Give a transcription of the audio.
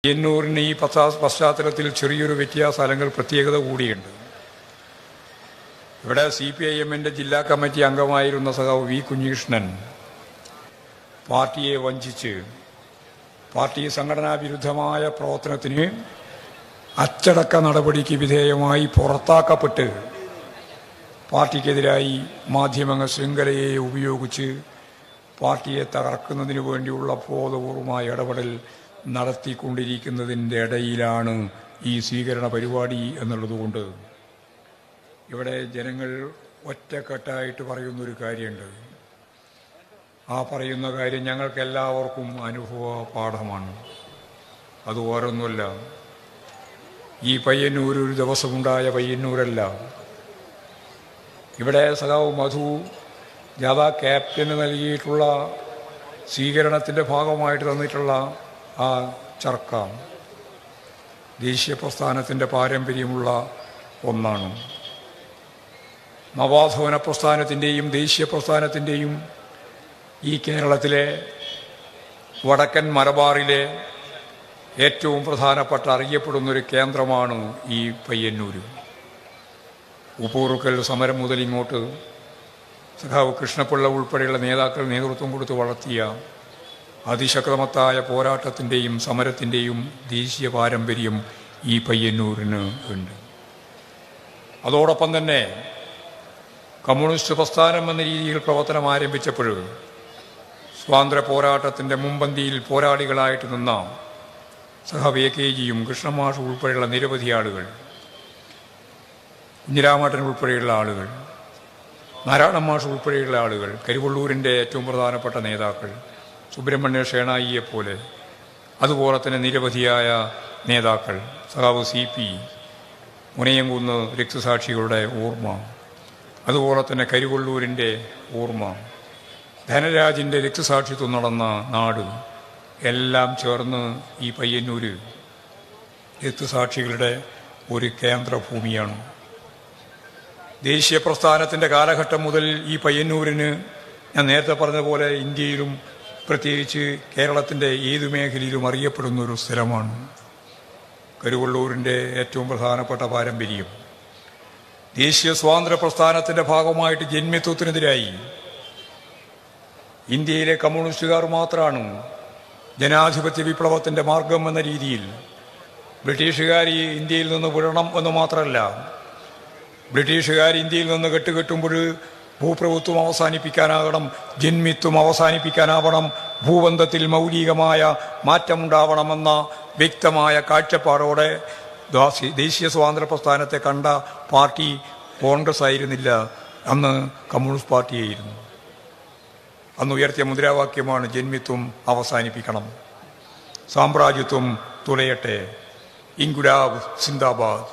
പയ്യന്നൂരിന് ഈ പശ്ചാത്തലത്തിൽ ചെറിയൊരു വ്യത്യാസം അല്ലെങ്കിൽ പ്രത്യേകത കൂടിയുണ്ട്. ഇവിടെ CPIM-ന്റെ ജില്ലാ കമ്മിറ്റി അംഗമായിരുന്ന സഖാവ് വി കുഞ്ഞികൃഷ്ണൻ പാർട്ടിയെ വഞ്ചിച്ച് പാർട്ടി സംഘടനാ വിരുദ്ധമായ പ്രവർത്തനത്തിന് അച്ചടക്ക നടപടിക്ക് വിധേയമായി പുറത്താക്കപ്പെട്ട് പാർട്ടിക്കെതിരായി മാധ്യമങ്ങൾ ശൃംഖലയെ ഉപയോഗിച്ച് പാർട്ടിയെ തകർക്കുന്നതിന് വേണ്ടിയുള്ള ബോധപൂർവമായ ഇടപെടൽ നടത്തിക്കൊണ്ടിരിക്കുന്നതിൻ്റെ ഇടയിലാണ് ഈ സ്വീകരണ പരിപാടി എന്നുള്ളതുകൊണ്ട് ഇവിടെ ജനങ്ങൾ ഒറ്റക്കെട്ടായിട്ട് പറയുന്നൊരു കാര്യമുണ്ട്. ആ പറയുന്ന കാര്യം ഞങ്ങൾക്കെല്ലാവർക്കും അനുഭവ പാഠമാണ്. അത് ഓരോന്നുമല്ല. ഈ പയ്യന്നൂർ ഒരു ദിവസമുണ്ടായ പയ്യന്നൂരല്ല. ഇവിടെ സഖാവ് മധു ജാഥ ക്യാപ്റ്റന് നൽകിയിട്ടുള്ള സ്വീകരണത്തിൻ്റെ ഭാഗമായിട്ട് തന്നിട്ടുള്ള ആ ചർക്ക ദേശീയ പ്രസ്ഥാനത്തിൻ്റെ പാരമ്പര്യമുള്ള ഒന്നാണ്. നവാധവന പ്രസ്ഥാനത്തിൻ്റെയും ദേശീയ പ്രസ്ഥാനത്തിൻ്റെയും ഈ കേരളത്തിലെ വടക്കൻ മലബാറിലെ ഏറ്റവും പ്രധാനപ്പെട്ട അറിയപ്പെടുന്നൊരു കേന്ദ്രമാണ് ഈ പയ്യന്നൂർ. ഉപ്പൂറുക്കൽ സമരം മുതൽ ഇങ്ങോട്ട് സഖാവ് കൃഷ്ണപിള്ള ഉൾപ്പെടെയുള്ള നേതാക്കൾ നേതൃത്വം കൊടുത്ത് വളർത്തിയ അതിശക്തമത്തായ പോരാട്ടത്തിൻ്റെയും സമരത്തിൻ്റെയും ദേശീയ പാരമ്പര്യം ഈ പയ്യന്നൂരിന് ഉണ്ട്. അതോടൊപ്പം തന്നെ കമ്മ്യൂണിസ്റ്റ് പ്രസ്ഥാനം എന്ന രീതിയിൽ പ്രവർത്തനം ആരംഭിച്ചപ്പോൾ സ്വാതന്ത്ര്യ പോരാട്ടത്തിൻ്റെ മുൻപന്തിയിൽ പോരാളികളായിട്ട് നിന്ന സഖാവ് AKGയും കൃഷ്ണമാഷ് ഉൾപ്പെടെയുള്ള നിരവധി ആളുകൾ, കുഞ്ഞിരാമേട്ടൻ ഉൾപ്പെടെയുള്ള ആളുകൾ, നാരായണ മാഷ് ഉൾപ്പെടെയുള്ള ആളുകൾ, കരിവള്ളൂരിൻ്റെ ഏറ്റവും പ്രധാനപ്പെട്ട നേതാക്കൾ, സുബ്രഹ്മണ്യ ഷേണായിയെപ്പോലെ, അതുപോലെ തന്നെ നിരവധിയായ നേതാക്കൾ, സഖാവ് CP, മുനയംകുന്ന് രക്തസാക്ഷികളുടെ ഓർമ്മ, അതുപോലെ തന്നെ കരിവള്ളൂരിൻ്റെ ഓർമ്മ, ധനരാജിൻ്റെ രക്തസാക്ഷിത്വം നടന്ന നാട് എല്ലാം ചേർന്ന് ഈ പയ്യന്നൂര് രക്തസാക്ഷികളുടെ ഒരു കേന്ദ്രഭൂമിയാണ്. ദേശീയ പ്രസ്ഥാനത്തിൻ്റെ കാലഘട്ടം മുതൽ ഈ പയ്യന്നൂരിന് ഞാൻ നേരത്തെ പറഞ്ഞതുപോലെ ഇന്ത്യയിലും പ്രത്യേകിച്ച് കേരളത്തിൻ്റെ ഏതു മേഖലയിലും അറിയപ്പെടുന്ന ഒരു സ്ഥലമാണ്. കരിവള്ളൂരിൻ്റെ ഏറ്റവും പ്രധാനപ്പെട്ട പാരമ്പര്യം ദേശീയ സ്വാതന്ത്ര്യ പ്രസ്ഥാനത്തിൻ്റെ ഭാഗമായിട്ട് ജന്മിത്വത്തിനെതിരായി ഇന്ത്യയിലെ കമ്മ്യൂണിസ്റ്റുകാർ മാത്രമാണ് ജനാധിപത്യ വിപ്ലവത്തിൻ്റെ മാർഗം എന്ന രീതിയിൽ ബ്രിട്ടീഷുകാർ ഇന്ത്യയിൽ നിന്ന് വിടണം എന്ന് മാത്രമല്ല, ബ്രിട്ടീഷുകാർ ഇന്ത്യയിൽ നിന്ന് കെട്ടുകെട്ടുമ്പോൾ ഭൂപ്രഭുത്വം അവസാനിപ്പിക്കാനാകണം, ജന്മിത്വം അവസാനിപ്പിക്കാനാവണം, ഭൂബന്ധത്തിൽ മൗലികമായ മാറ്റമുണ്ടാവണമെന്ന വ്യക്തമായ കാഴ്ചപ്പാടോടെ ദേശീയ സ്വാതന്ത്ര്യ പ്രസ്ഥാനത്തെ കണ്ട പാർട്ടി കോൺഗ്രസ് ആയിരുന്നില്ല, അന്ന് കമ്മ്യൂണിസ്റ്റ് പാർട്ടിയായിരുന്നു. അന്ന് ഉയർത്തിയ മുദ്രാവാക്യമാണ് ജന്മിത്വം അവസാനിപ്പിക്കണം, സാമ്രാജ്യത്വം തുലയട്ടെ, ഇൻകുലാബ് സിന്ദാബാദ്.